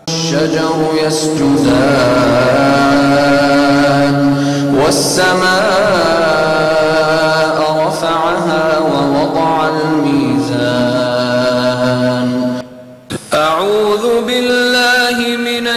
الشجر يسجدان والسماء رفعها ووضع الميزان أعوذ بالله من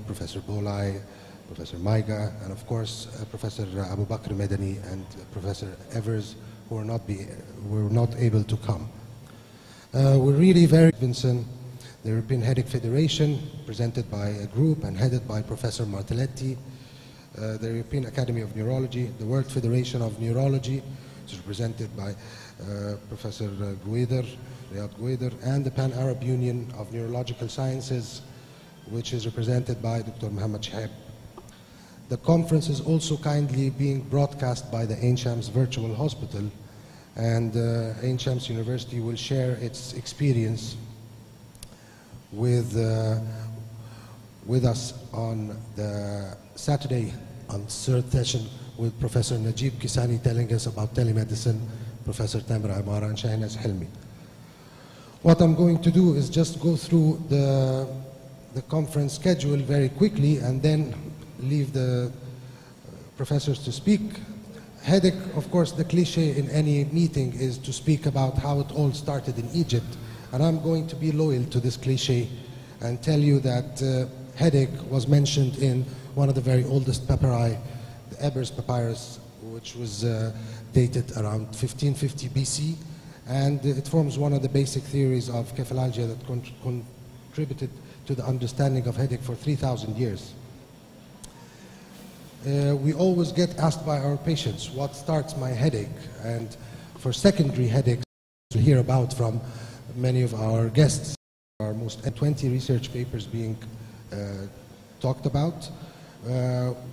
Professor Bolai, Professor Maiga, and of course Professor Abu Bakr Medani and Professor Evers, who were not able to come. We're really very Vincent, the European Headache Federation, presented by a group and headed by Professor Martelletti, the European Academy of Neurology, the World Federation of Neurology, which is represented by Professor Riyad Gueder, and the Pan-Arab Union of Neurological Sciences, which is represented by Dr. Mohammed Shahab. The conference is also kindly being broadcast by the Ain Shams Virtual Hospital, and Ain Shams University will share its experience with us on the Saturday on third session with Professor Najib Kisani telling us about telemedicine, Professor Tamra Amara and Shahnaz Helmi. What I'm going to do is just go through the the conference schedule very quickly and then leave the professors to speak. Headache, of course, the cliche in any meeting is to speak about how it all started in Egypt. And I'm going to be loyal to this cliche and tell you that headache was mentioned in one of the very oldest papyri, the Ebers papyrus, which was dated around 1550 BC. And it forms one of the basic theories of cephalalgia that contributed to the understanding of headache for 3,000 years. We always get asked by our patients, what starts my headache? And for secondary headaches, we'll hear about from many of our guests. Our most 20 research papers being talked about.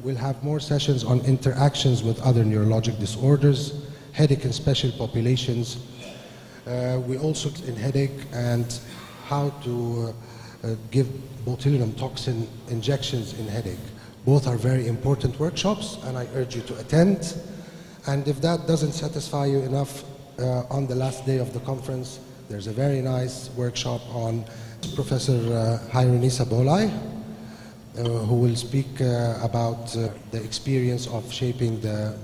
We'll have more sessions on interactions with other neurologic disorders, headache in special populations. We also in headache and how to give botulinum toxin injections in headache. Both are very important workshops, and I urge you to attend. And if that doesn't satisfy you enough, on the last day of the conference, there's a very nice workshop on Professor Haironisa Bolai, who will speak about the experience of shaping the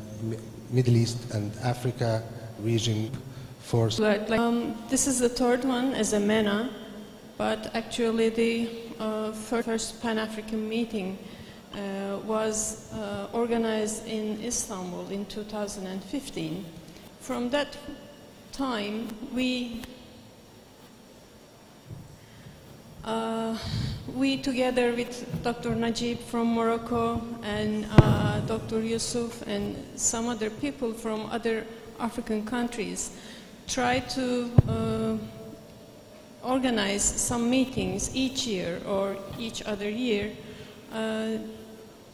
Middle East and Africa region for... This is the third one as a Mena, but actually the first Pan-African meeting was organized in Istanbul in 2015. From that time, we together with Dr. Najib from Morocco and Dr. Yusuf and some other people from other African countries try to organize some meetings each year or each other year,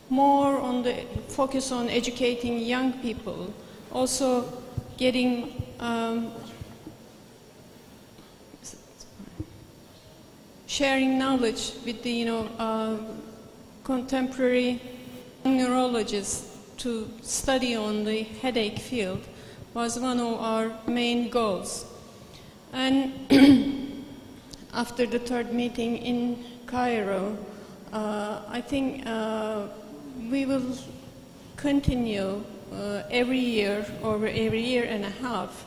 more on the focus on educating young people, also getting sharing knowledge with the contemporary neurologists to study on the headache field was one of our main goals. And after the third meeting in Cairo, I think we will continue every year, over every year and a half.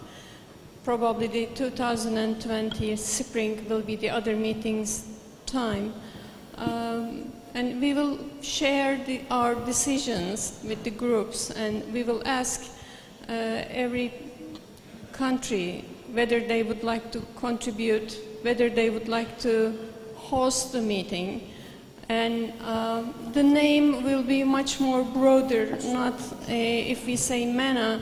Probably the 2020 spring will be the other meetings time. And we will share our decisions with the groups, and we will ask every country whether they would like to contribute, whether they would like to host the meeting. And the name will be much more broader, not if we say Mena,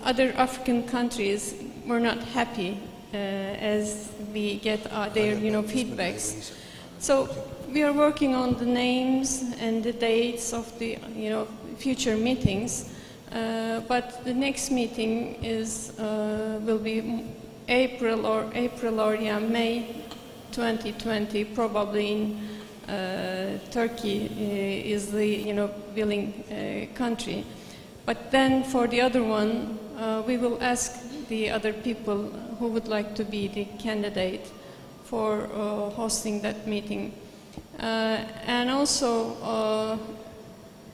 other African countries were not happy as we get their feedbacks. So we are working on the names and the dates of the future meetings, but the next meeting will be April or May 2020, probably in Turkey is the willing country. But then for the other one, we will ask the other people who would like to be the candidate for hosting that meeting. And also,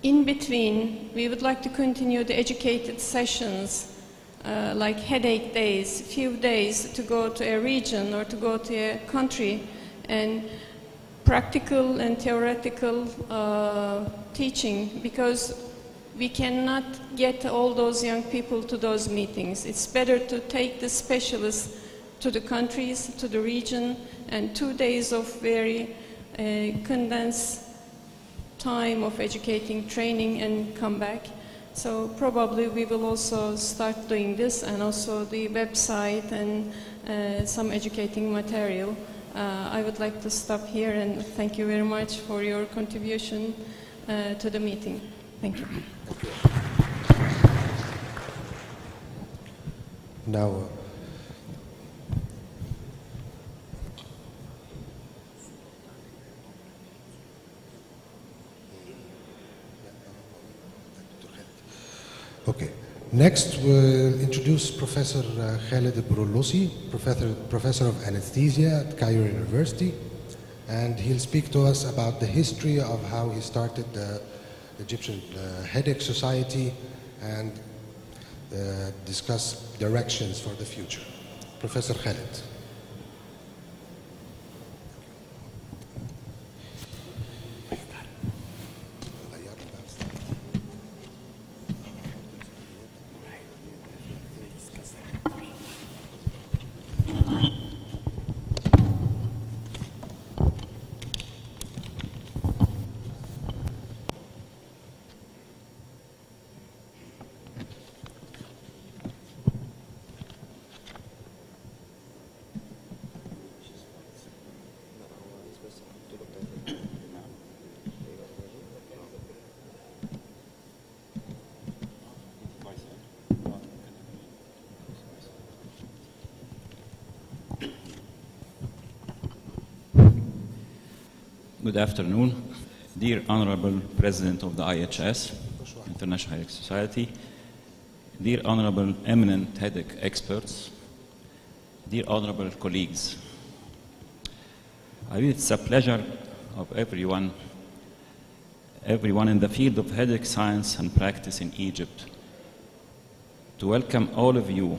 in between, we would like to continue the educated sessions, like headache days, few days to go to a region or to go to a country, and practical and theoretical teaching, because we cannot get all those young people to those meetings. It's better to take the specialists to the countries, to the region, and 2 days of very condensed time of educating, training, and come back. So probably we will also start doing this, and also the website and some educating material. I would like to stop here, and thank you very much for your contribution to the meeting. Thank you. Now, okay. Next, we'll introduce Professor Khaled Brullosi, Professor of Anesthesia at Cairo University. and he'll speak to us about the history of how he started the Egyptian Headache Society and discuss directions for the future. Professor Khaled. Good afternoon, dear Honorable President of the IHS, International Headache Society, dear Honorable eminent headache experts, dear Honorable colleagues. I believe it's a pleasure of everyone in the field of headache science and practice in Egypt to welcome all of you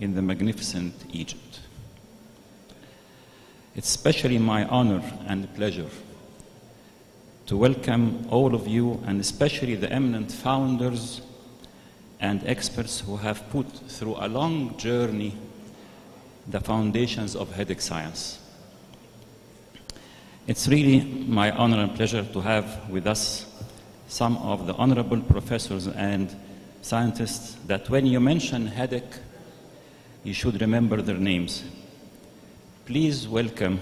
in the magnificent Egypt. It's especially my honor and pleasure to welcome all of you, and especially the eminent founders and experts who have put through a long journey the foundations of headache science. It's really my honor and pleasure to have with us some of the honorable professors and scientists that when you mention headache, you should remember their names. Please welcome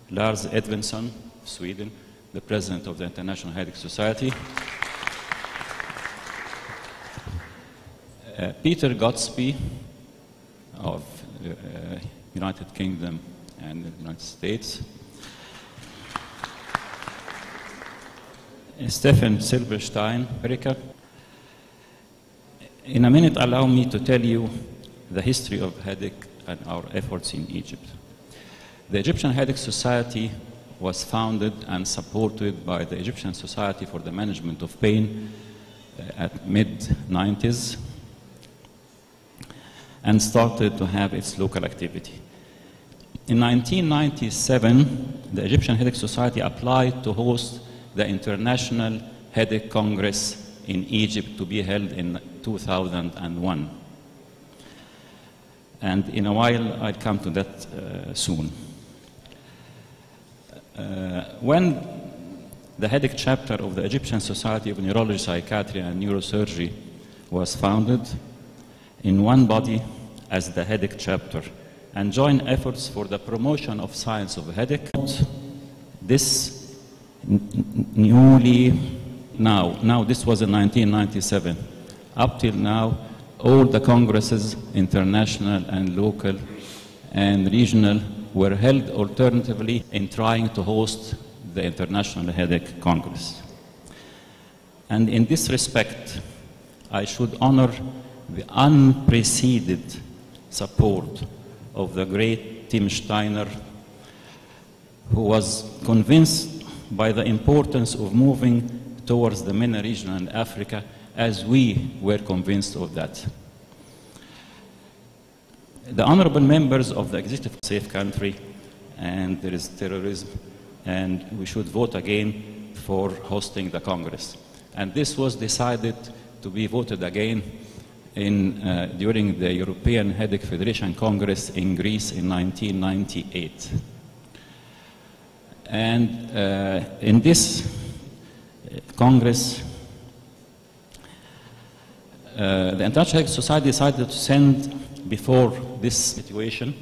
Lars Edvinsson, Sweden, the President of the International Headache Society. Peter Gotsby of United Kingdom and the United States. Stefan Silberstein, America. In a minute, allow me to tell you the history of headache and our efforts in Egypt. The Egyptian Headache Society was founded and supported by the Egyptian Society for the Management of Pain at mid-90s and started to have its local activity. In 1997, the Egyptian Headache Society applied to host the International Headache Congress in Egypt to be held in 2001. And in a while, I'll come to that soon. When the headache chapter of the Egyptian Society of Neurology, Psychiatry and Neurosurgery was founded in one body as the headache chapter and joined efforts for the promotion of science of headache. This now this was in 1997. Up till now, all the congresses, international and local and regional, were held alternatively in trying to host the International Headache Congress. And in this respect, I should honor the unprecedented support of the great Tim Steiner, who was convinced by the importance of moving towards the Mena region and Africa, as we were convinced of that. The honorable members of the executive safe country, and there is terrorism, and we should vote again for hosting the Congress. And this was decided to be voted again during the European Headache Federation Congress in Greece in 1998. And in this Congress, the International Headache Society decided to send before this situation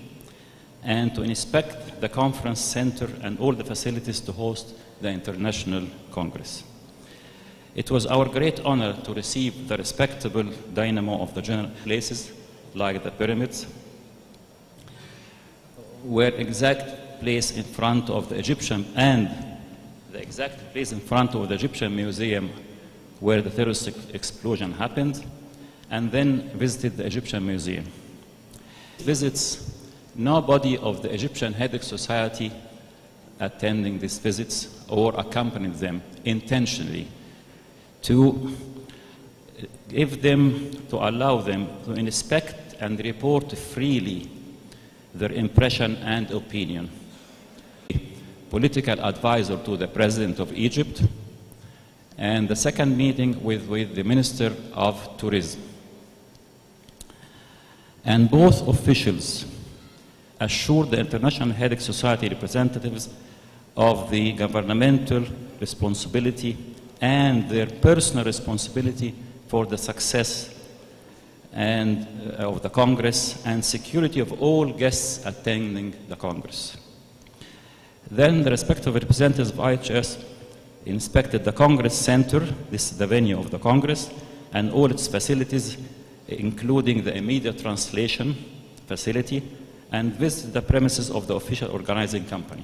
and to inspect the conference center and all the facilities to host the International Congress. It was our great honor to receive the respectable dynamo of the general places, like the pyramids, where exact place in front of the Egyptian and the exact place in front of the Egyptian Museum where the terrorist explosion happened, and then visited the Egyptian Museum. Visits, nobody of the Egyptian Headache Society attending these visits or accompanying them intentionally, to give them, to allow them to inspect and report freely their impression and opinion. Political advisor to the President of Egypt, and the second meeting with the Minister of Tourism. And both officials assured the International Headache Society representatives of the governmental responsibility and their personal responsibility for the success and of the Congress and security of all guests attending the Congress. Then the respective representatives of IHS inspected the Congress Center, this is the venue of the Congress, and all its facilities, including the immediate translation facility, and visited the premises of the official organizing company.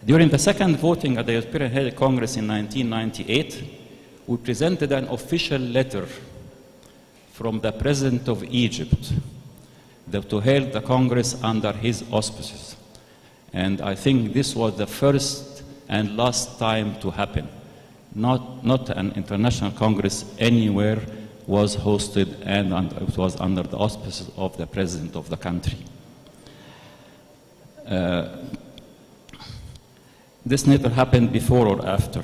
During the second voting at the European Headache Congress in 1998, we presented an official letter from the President of Egypt to hold the Congress under his auspices. And I think this was the first and last time to happen. Not an international Congress anywhere was hosted, and it was under the auspices of the President of the country. This never happened before or after.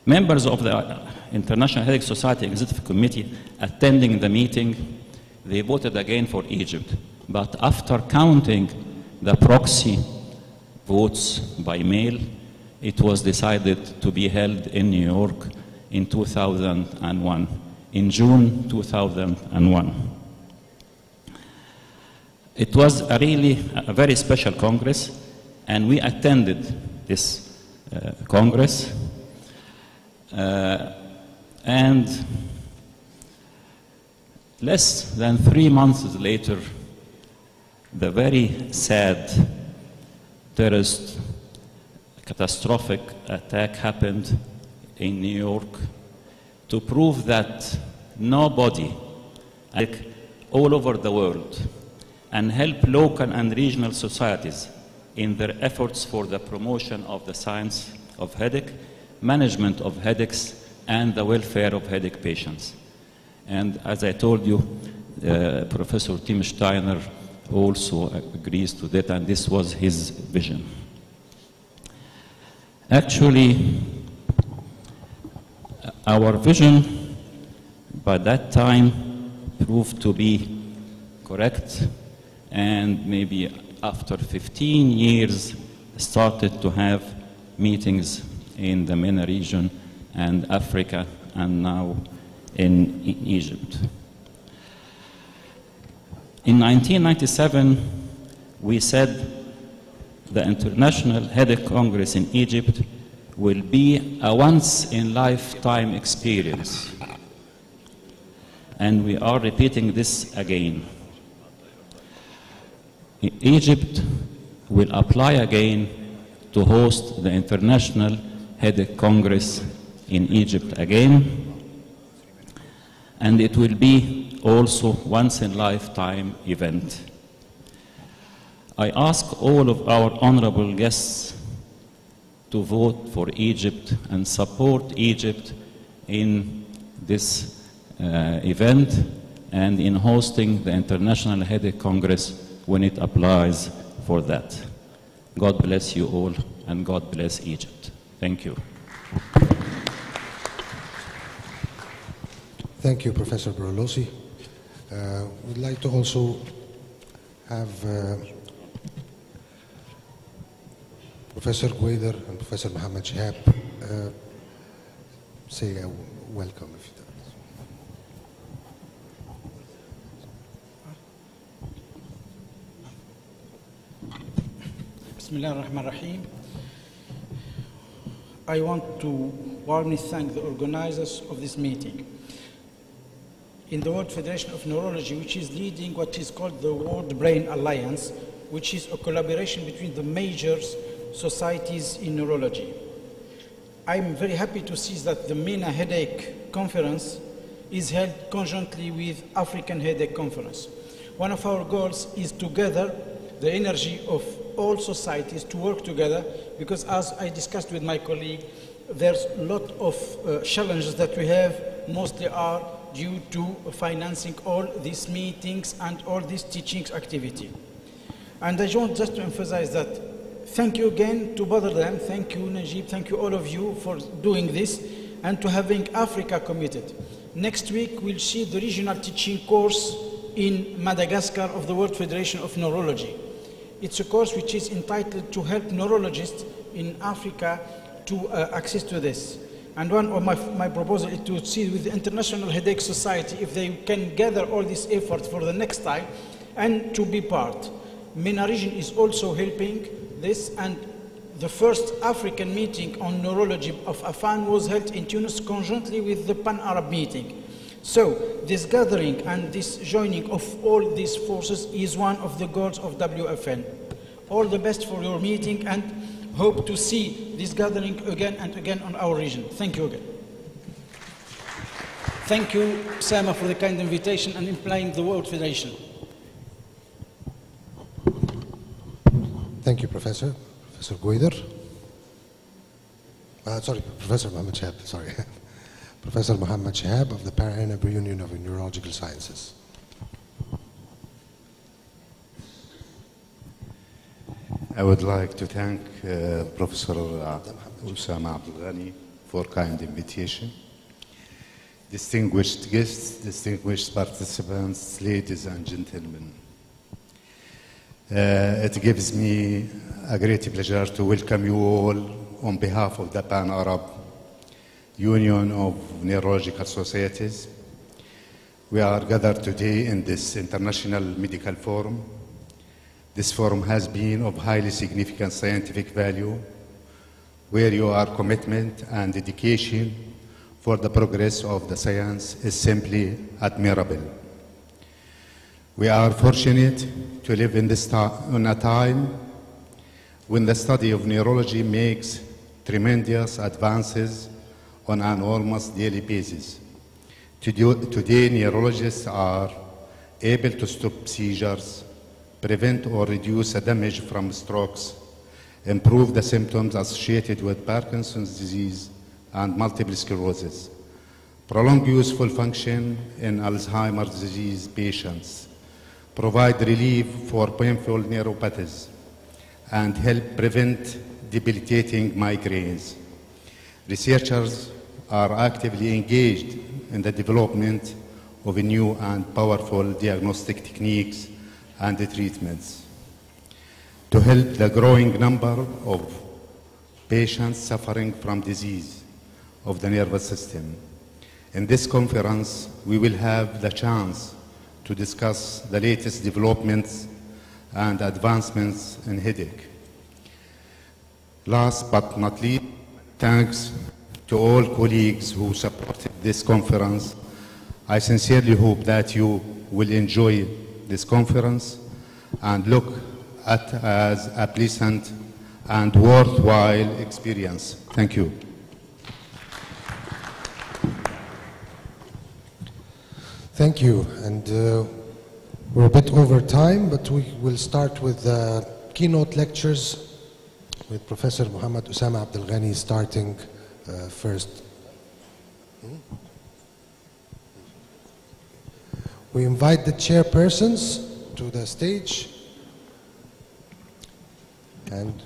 Members of the International Headache Society Executive Committee attending the meeting, they voted again for Egypt. But after counting the proxy votes by mail, it was decided to be held in New York in 2001, in June 2001. It was a very special Congress, and we attended this Congress. And less than 3 months later, the very sad terrorist catastrophic attack happened in New York to prove that nobody, all over the world, and help local and regional societies in their efforts for the promotion of the science of headache, management of headaches, and the welfare of headache patients. And as I told you, Professor Tim Steiner also agrees to that, and this was his vision. Actually, our vision by that time proved to be correct, and maybe after 15 years started to have meetings in the Mena region and Africa, and now in Egypt. In 1997, we said the International Headache Congress in Egypt will be a once-in-lifetime experience. And we are repeating this again. Egypt will apply again to host the International Headache Congress in Egypt again. And it will be also once-in-lifetime event. I ask all of our honorable guests to vote for Egypt and support Egypt in this event and in hosting the International Headache Congress when it applies for that. God bless you all, and God bless Egypt. Thank you. Thank you, Professor Borolosi. We'd like to also have Professor Gueder and Professor Mohammed Shihab say a welcome. If you Bismillah ar-Rahman ar-Rahim. I want to warmly thank the organizers of this meeting. In the World Federation of Neurology, which is leading what is called the World Brain Alliance, which is a collaboration between the major societies in neurology. I'm very happy to see that the Mena Headache Conference is held conjointly with African Headache Conference. One of our goals is together the energy of all societies to work together, because as I discussed with my colleague, there's a lot of challenges that we have, mostly are due to financing all these meetings and all this teaching activity. And I want just to emphasize that thank you again to both of them. Thank you, Najib. Thank you, all of you, for doing this and to having Africa committed. Next week, we'll see the regional teaching course in Madagascar of the World Federation of Neurology. It's a course which is entitled to help neurologists in Africa to access to this. And one of my proposal is to see with the International Headache Society if they can gather all this effort for the next time and to be part. MENA region is also helping this, and the first African meeting on neurology of AFAN was held in Tunis conjointly with the Pan-Arab meeting. So this gathering and this joining of all these forces is one of the goals of WFN. All the best for your meeting, and hope to see this gathering again and again on our region. Thank you again. Thank you, Sama, for the kind invitation and implying the World Federation. Thank you, Professor. Professor Guider. Sorry, Professor Mohammed Shahab, sorry. Professor Mohammed Shahab of the Pan-Arab Union of Neurological Sciences. I would like to thank Professor Osama Abdelghani for kind invitation. Distinguished guests, distinguished participants, ladies and gentlemen. It gives me a great pleasure to welcome you all on behalf of the Pan-Arab Union of Neurological Societies. We are gathered today in this international medical forum. This forum has been of highly significant scientific value, where your commitment and dedication for the progress of the science is simply admirable. We are fortunate to live in a time when the study of neurology makes tremendous advances on an almost daily basis. Today, neurologists are able to stop seizures, prevent or reduce the damage from strokes, improve the symptoms associated with Parkinson's disease and multiple sclerosis, prolong useful function in Alzheimer's disease patients, provide relief for painful neuropathies, and help prevent debilitating migraines. Researchers are actively engaged in the development of new and powerful diagnostic techniques and treatments to help the growing number of patients suffering from disease of the nervous system. In this conference, we will have the chance to discuss the latest developments and advancements in headache. Last but not least, thanks to all colleagues who supported this conference. I sincerely hope that you will enjoy this conference and look at it as a pleasant and worthwhile experience. Thank you. Thank you. And we're a bit over time, but we will start with the keynote lectures with Professor Mohammed Osama Abdelghani starting first. We invite the chairpersons to the stage, and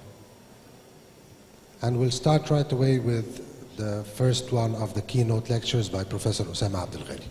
we'll start right away with the first one of the keynote lectures by Professor Osama Abdelghani.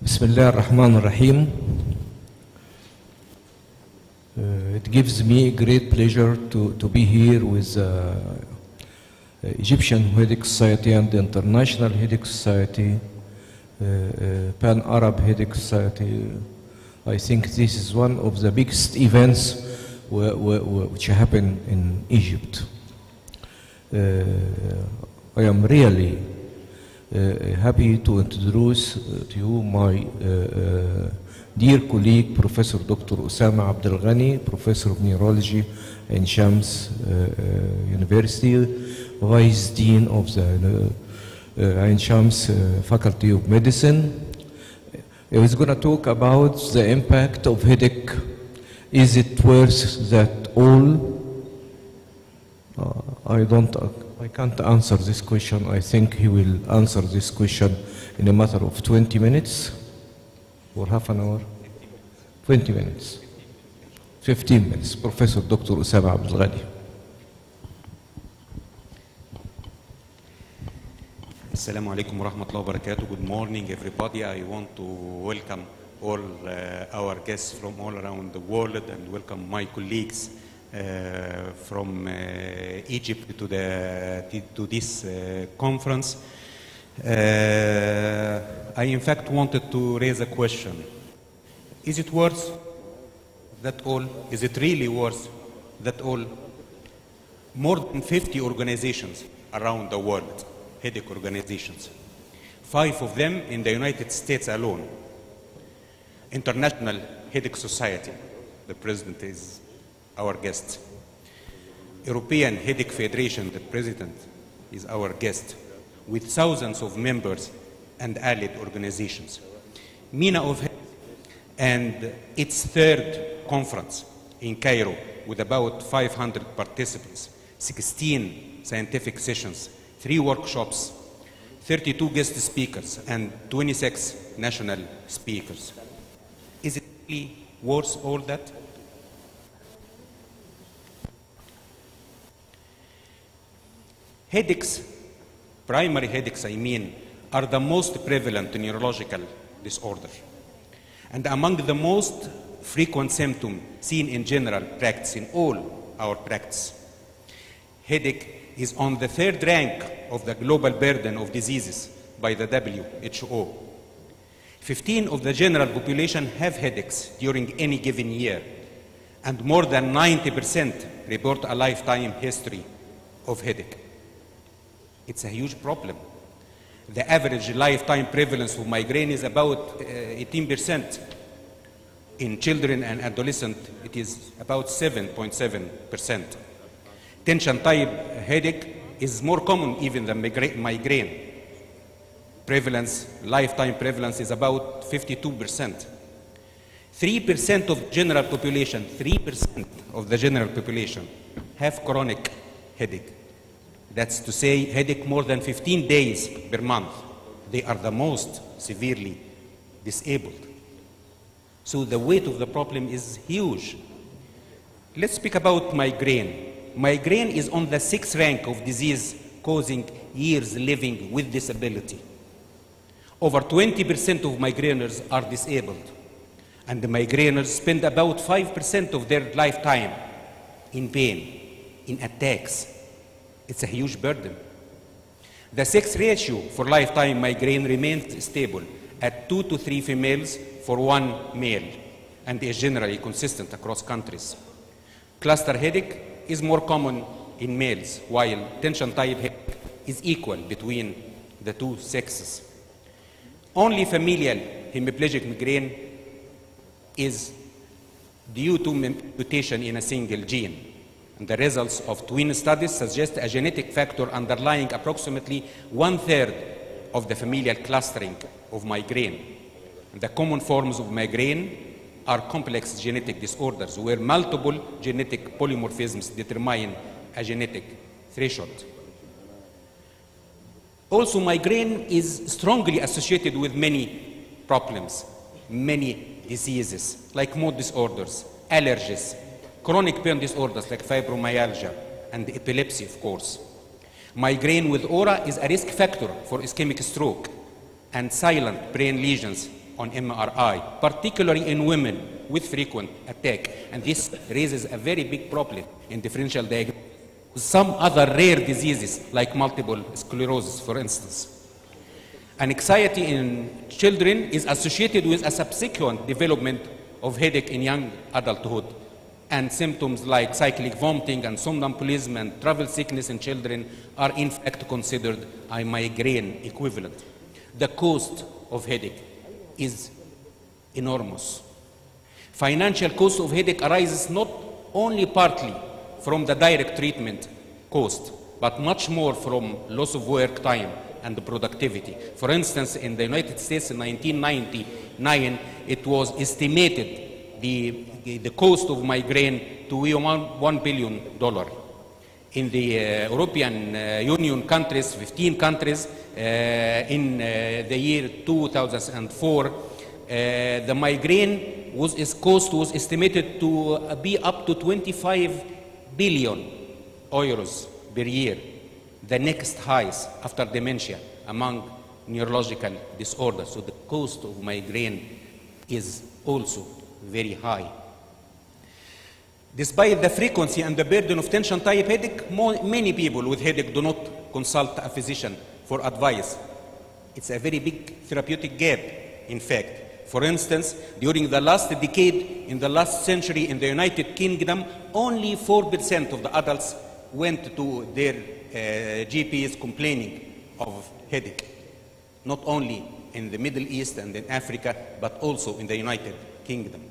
Bismillah ar-Rahman ar-Rahim. It gives me great pleasure to be here with Egyptian Headache Society and the International Headache Society, Pan-Arab Headache Society. I think this is one of the biggest events which happen in Egypt. I am really happy to introduce to you my dear colleague, Professor Dr. Osama Abdel Ghani, Professor of Neurology in Shams University, Vice Dean of the Ain Shams Faculty of Medicine. I was going to talk about the impact of headache. Is it worth that all? I can't answer this question. I think he will answer this question in a matter of 20 minutes or half an hour. 20 minutes. 15 minutes. Professor Dr. Osama Abdel Ghani. Assalamu alaikum wa rahmatullahi wa barakatuh. Good morning, everybody. I want to welcome all our guests from all around the world and welcome my colleagues from Egypt to this conference. I in fact wanted to raise a question. Is it worth that all? Is it really worth that all? More than 50 organizations around the world, headache organizations, 5 of them in the United States alone. International Headache Society, the president is our guest. European Headache Federation, the president is our guest, with thousands of members and allied organizations. Mena of Headache and its 3rd conference in Cairo with about 500 participants, 16 scientific sessions, 3 workshops, 32 guest speakers, and 26 national speakers. Is it really worth all that? Headaches, primary headaches, I mean, are the most prevalent neurological disorder. And among the most frequent symptoms seen in general practice, in all our practice, headache is on the 3rd rank of the global burden of diseases by the WHO. 15% of the general population have headaches during any given year, and more than 90% report a lifetime history of headache. It's a huge problem. The average lifetime prevalence of migraine is about 18%. In children and adolescents, it is about 7.7%. Tension-type headache is more common even than migraine. Prevalence, lifetime prevalence is about 52%. 3% of general population, 3% of the general population have chronic headache. That's to say headache more than 15 days per month. They are the most severely disabled. So the weight of the problem is huge. Let's speak about migraine. Migraine is on the 6th rank of disease causing years living with disability. Over 20% of migraineurs are disabled, and the migraineurs spend about 5% of their lifetime in pain, in attacks. It's a huge burden. The sex ratio for lifetime migraine remains stable at 2 to 3 females for 1 male, and is generally consistent across countries. Cluster headache is more common in males, while tension-type headache is equal between the 2 sexes. Only familial hemiplegic migraine is due to mutation in a single gene. The results of twin studies suggest a genetic factor underlying approximately 1/3 of the familial clustering of migraine. The common forms of migraine are complex genetic disorders where multiple genetic polymorphisms determine a genetic threshold. Also, migraine is strongly associated with many problems, many diseases, like mood disorders, allergies, chronic pain disorders like fibromyalgia, and epilepsy, of course. Migraine with aura is a risk factor for ischemic stroke and silent brain lesions on MRI, particularly in women with frequent attack. And this raises a very big problem in differential diagnosis. Some other rare diseases like multiple sclerosis, for instance. Anxiety in children is associated with a subsequent development of headache in young adulthood, and symptoms like cyclic vomiting and somnambulism and travel sickness in children are in fact considered a migraine equivalent. The cost of headache is enormous. Financial cost of headache arises not only partly from the direct treatment cost, but much more from loss of work time and productivity. For instance, in the United States in 1999, it was estimated the cost of migraine to be $1 billion. In the European Union countries, 15 countries, in the year 2004, the migraine its cost was estimated to be up to 25 billion euros per year, the next highest after dementia among neurological disorders. So the cost of migraine is also very high. Despite the frequency and the burden of tension type headache, many people with headache do not consult a physician for advice. It's a very big therapeutic gap, in fact. For instance, during the last decade, in the last century in the United Kingdom, only 4% of the adults went to their GPs complaining of headache. Not only in the Middle East and in Africa, but also in the United Kingdom.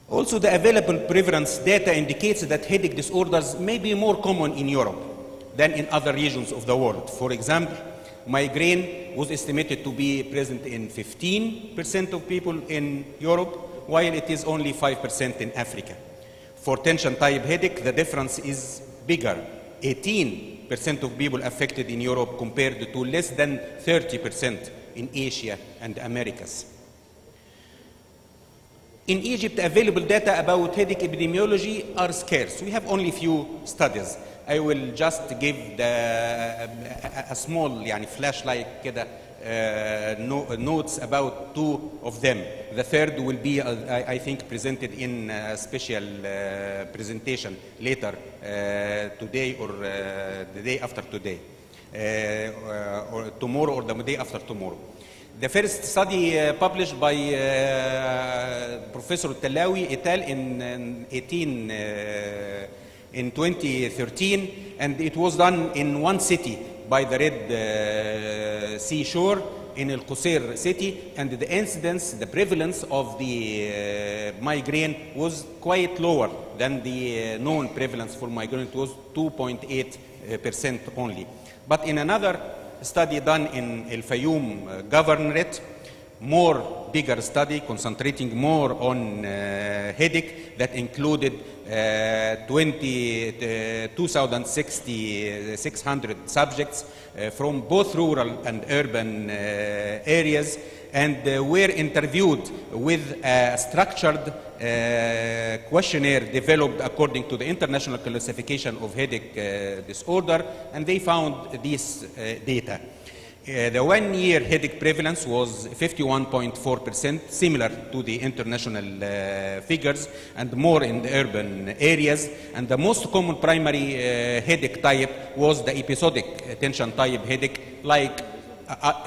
Also, the available prevalence data indicates that headache disorders may be more common in Europe than in other regions of the world. For example, migraine was estimated to be present in 15% of people in Europe, while it is only 5% in Africa. For tension type headache, the difference is bigger. 18% of people affected in Europe compared to less than 30% in Asia and Americas. In Egypt, available data about headache epidemiology are scarce. We have only few studies. I will just give a small flashlight كده notes about two of them. The third will be, I think, presented in a special presentation later today or the day after today, or tomorrow or the day after tomorrow. The first study published by Professor Talawi et al. In 2013, and it was done in one city by the Red Sea Shore in El Qusair city, and the incidence, the prevalence of the migraine was quite lower than the known prevalence for migraine. It was 2.8% only. But in another study done in El Fayoum Governorate, bigger study concentrating more on headache that included 2,600 subjects from both rural and urban areas, and were interviewed with a structured questionnaire developed according to the International Classification of Headache Disorder, and they found this data. The one-year headache prevalence was 51.4%, similar to the international figures, and more in the urban areas. And the most common primary headache type was the episodic tension type headache, like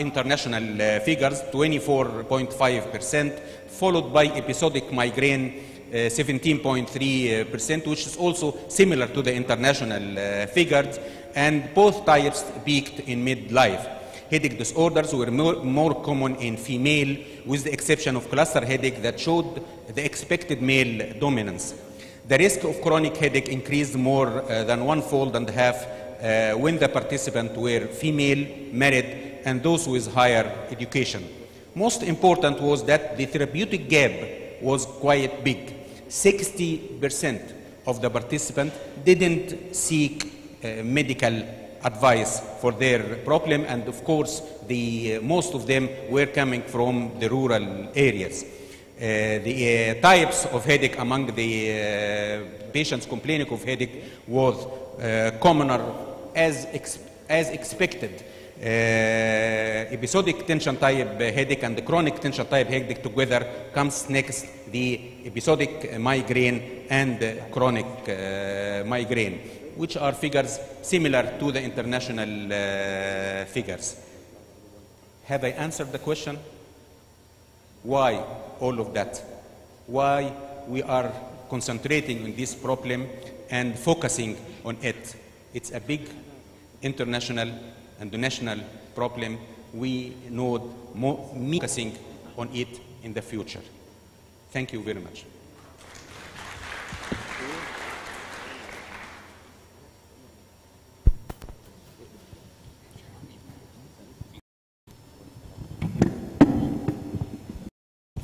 international figures, 24.5%, followed by episodic migraine, 17.3%, which is also similar to the international figures, and both types peaked in midlife. Headache disorders were more common in female, with the exception of cluster headache that showed the expected male dominance. The risk of chronic headache increased more than one-fold and a half when the participants were female, married, and those with higher education. Most important was that the therapeutic gap was quite big. 60% of the participants didn't seek medical advice for their problem, and of course, most of them were coming from the rural areas. The types of headache among the patients complaining of headache was commoner as expected. Episodic tension type headache and the chronic tension type headache together comes next, the episodic migraine and chronic migraine, which are figures similar to the international figures. Have I answered the question? Why all of that? Why we are concentrating on this problem and focusing on it? It's a big international and national problem. We know more focusing on it in the future. Thank you very much.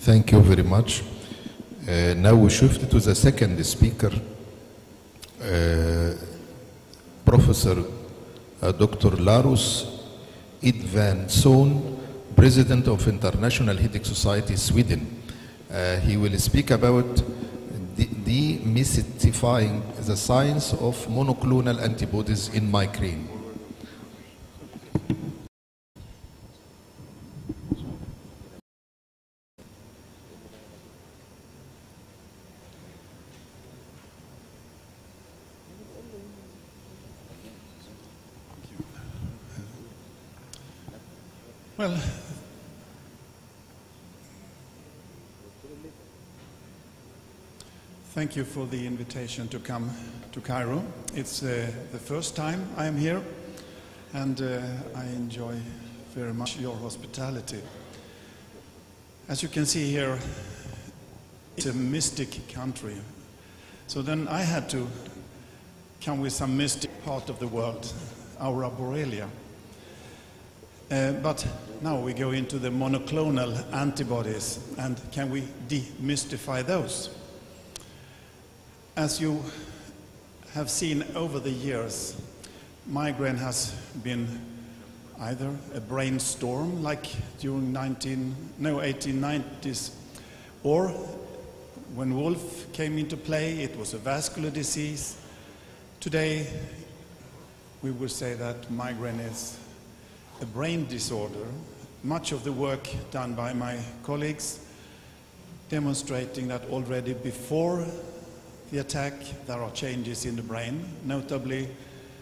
Thank you very much. Now we shift to the second speaker, Professor Dr. Larus Edvansson, President of International Headache Society, Sweden. He will speak about demystifying the science of monoclonal antibodies in migraine. Well, thank you for the invitation to come to Cairo. It's the first time I am here, and I enjoy very much your hospitality. As you can see here, it's a mystic country. So then I had to come with some mystic part of the world, Aurora Borealis. But now we go into the monoclonal antibodies, and can we demystify those? As you have seen over the years, migraine has been either a brainstorm like during 1890s, or when Wolf came into play, it was a vascular disease. Today, we would say that migraine is a brain disorder. Much of the work done by my colleagues demonstrating that already before the attack there are changes in the brain, notably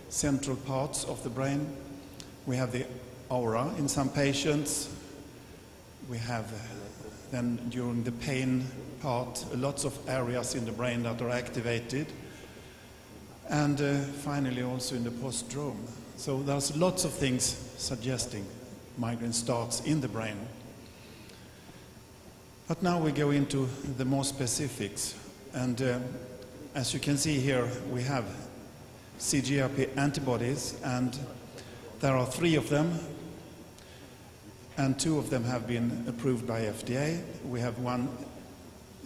central parts of the brain. We have the aura in some patients. We have then during the pain part lots of areas in the brain that are activated, and finally also in the postdrome. So there's lots of things suggesting migraine starts in the brain. But now we go into the more specifics, and as you can see here, we have CGRP antibodies, and there are 3 of them, and 2 of them have been approved by FDA. We have one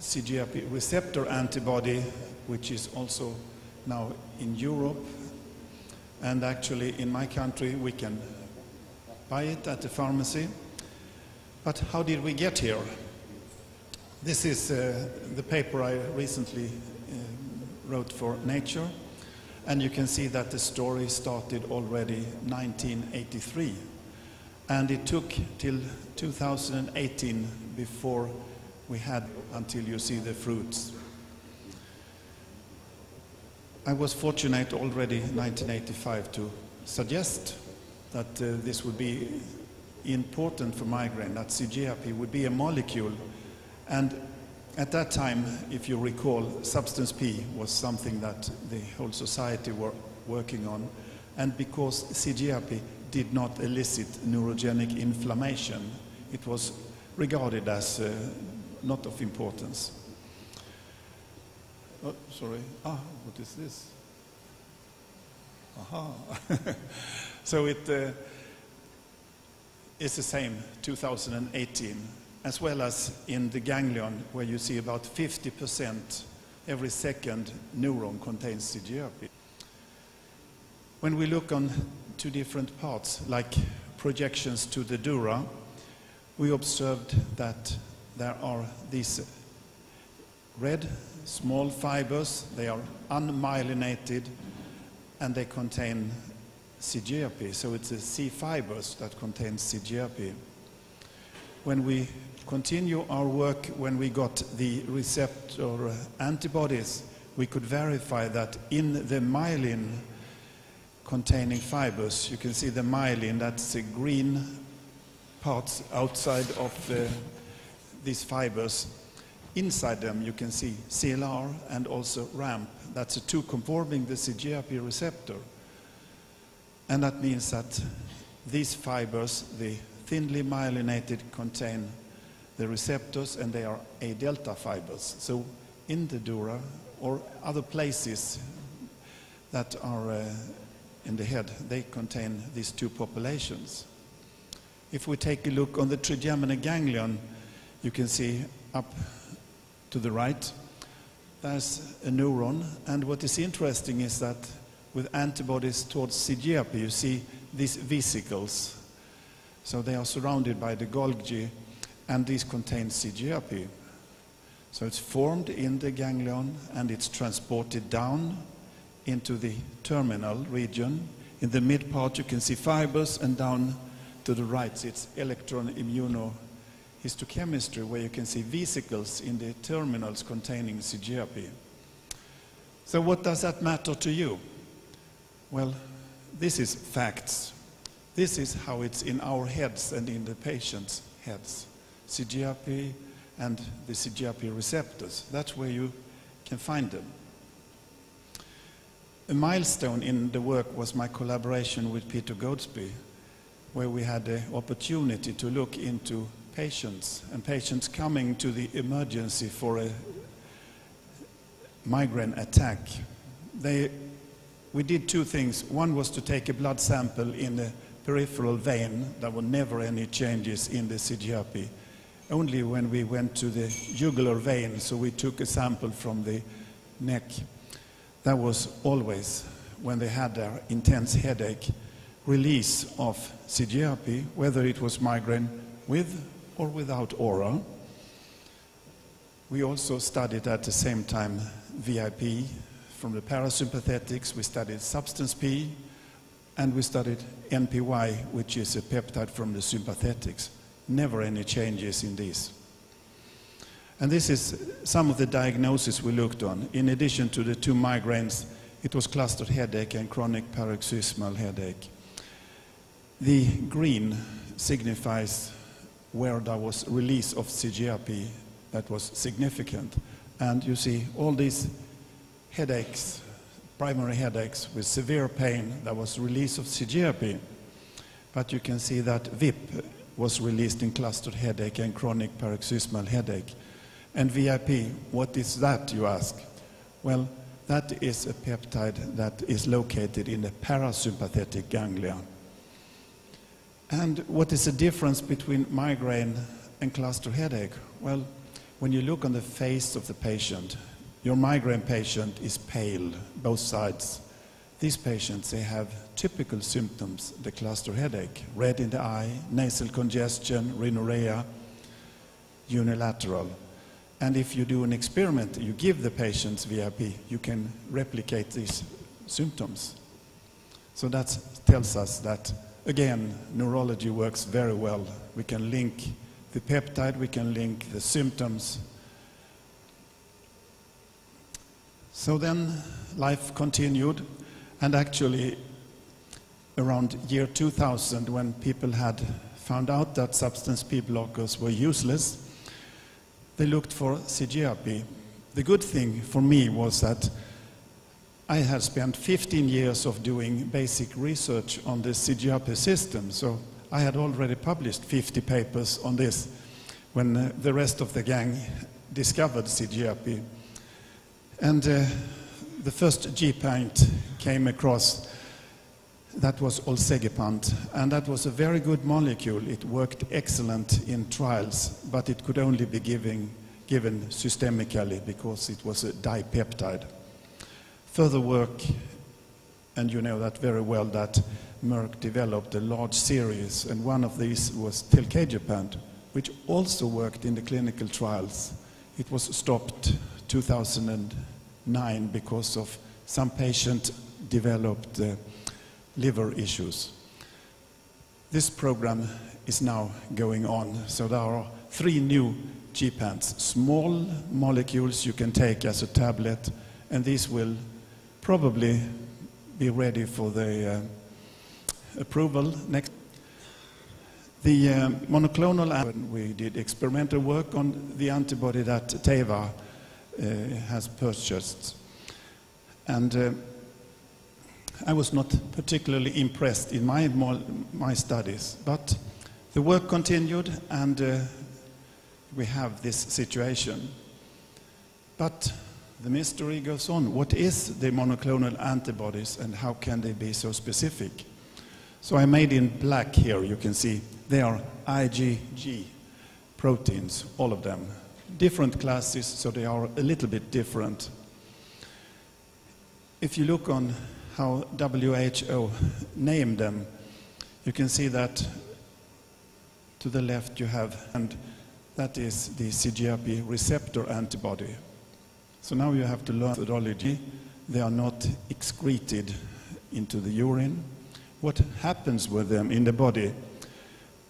CGRP receptor antibody, which is also now in Europe, and actually in my country we can buy it at the pharmacy. But how did we get here? This is the paper I recently wrote for Nature, and you can see that the story started already 1983, and it took till 2018 before we had until you see the fruits. I was fortunate already in 1985 to suggest that this would be important for migraine, that CGRP would be a molecule. And at that time, if you recall, substance P was something that the whole society were working on. And because CGRP did not elicit neurogenic inflammation, it was regarded as not of importance. Oh, sorry. What is this? Aha. So it is the same 2018, as well as in the ganglion, where you see about 50% every second neuron contains CGRP. When we look on two different parts, like projections to the dura, we observed that there are these red small fibers. They are unmyelinated and they contain CGRP. So it's the C fibers that contain CGRP. When we continue our work, when we got the receptor antibodies, we could verify that in the myelin containing fibers, you can see the myelin, that's the green parts outside of these fibers. Inside them you can see CLR and also RAMP. That's the two conforming the CGRP receptor. And that means that these fibers, the thinly myelinated, contain the receptors, and they are A delta fibers. So in the dura or other places that are in the head, they contain these two populations. If we take a look on the trigeminal ganglion, you can see up to the right, there's a neuron. And what is interesting is that with antibodies towards CGRP, you see these vesicles. So they are surrounded by the Golgi, and these contain CGRP. So it's formed in the ganglion, and it's transported down into the terminal region. In the mid part, you can see fibers, and down to the right, it's electron immunohistochemistry, where you can see vesicles in the terminals containing CGRP. So what does that matter to you? Well, this is facts. This is how it's in our heads and in the patient's heads. CGRP and the CGRP receptors. That's where you can find them. A milestone in the work was my collaboration with Peter Goadsby, where we had the opportunity to look into patients, and patients coming to the emergency for a migraine attack. We did two things. One was to take a blood sample in the peripheral vein. There were never any changes in the CGRP. Only when we went to the jugular vein, so we took a sample from the neck. That was always, when they had their intense headache, release of CGRP, whether it was migraine with or without aura. We also studied at the same time VIP from the parasympathetics. We studied substance P, and we studied NPY, which is a peptide from the sympathetics. Never any changes in these. And this is some of the diagnoses we looked on. In addition to the two migraines, it was clustered headache and chronic paroxysmal headache. The green signifies where there was release of CGRP that was significant. And you see all these headaches, primary headaches with severe pain, there was release of CGRP. But you can see that VIP was released in clustered headache and chronic paroxysmal headache. And VIP, what is that, you ask? Well, that is a peptide that is located in the parasympathetic ganglia. And what is the difference between migraine and cluster headache? Well, when you look on the face of the patient, your migraine patient is pale, both sides. These patients, they have typical symptoms, the cluster headache, red in the eye, nasal congestion, rhinorrhea, unilateral. And if you do an experiment, you give the patients VIP, you can replicate these symptoms. So that tells us that, again, neurology works very well. We can link the peptide, we can link the symptoms. So then life continued, and actually around year 2000, when people had found out that substance P blockers were useless, they looked for CGRP. The good thing for me was that I had spent 15 years of doing basic research on the CGRP system, so I had already published 50 papers on this when the rest of the gang discovered CGRP. And the first G-paint came across, that was olsegipant, and that was a very good molecule. It worked excellent in trials, but it could only be given systemically because it was a dipeptide. Further work, and you know that very well, that Merck developed a large series, and one of these was telcagepant, which also worked in the clinical trials. It was stopped 2009 because of some patient developed liver issues. This program is now going on, so there are 3 new G-pants, small molecules you can take as a tablet, and these will probably be ready for the approval next. The monoclonal, we did experimental work on the antibody that Teva has purchased, and I was not particularly impressed in my studies, but the work continued, and we have this situation. But the mystery goes on. What is the monoclonal antibodies and how can they be so specific? So I made in black here, you can see, they are IgG proteins, all of them. Different classes, so they are a little bit different. If you look on how WHO named them, you can see that to the left you have, and that is the CGRP receptor antibody. So now you have to learn methodology. They are not excreted into the urine. What happens with them in the body?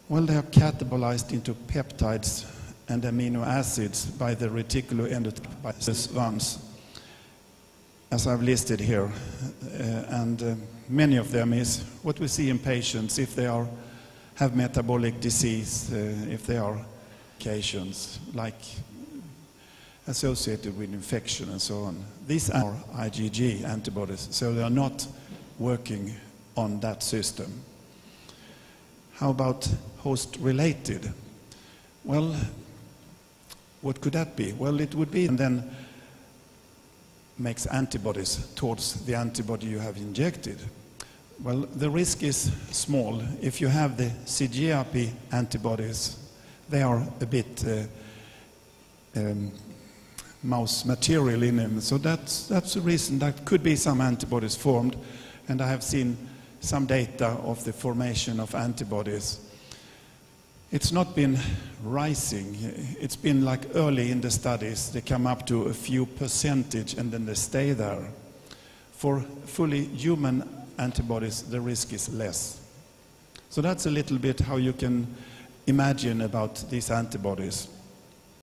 Well, they are catabolized into peptides and amino acids by the reticuloendothelial ones, as I've listed here. Many of them is what we see in patients if they have metabolic disease, if they are occasions like associated with infection and so on. These are IgG antibodies, so they are not working on that system. How about host-related? Well, what could that be? Well, it would be, and then makes antibodies towards the antibody you have injected. Well, the risk is small. If you have the CGRP antibodies, they are a bit mouse material in them, so that's the reason that could be some antibodies formed, and I have seen some data of the formation of antibodies. It's not been rising. It's been like early in the studies, they come up to a few percentage and then they stay there. For fully human antibodies, the risk is less. So that's a little bit how you can imagine about these antibodies.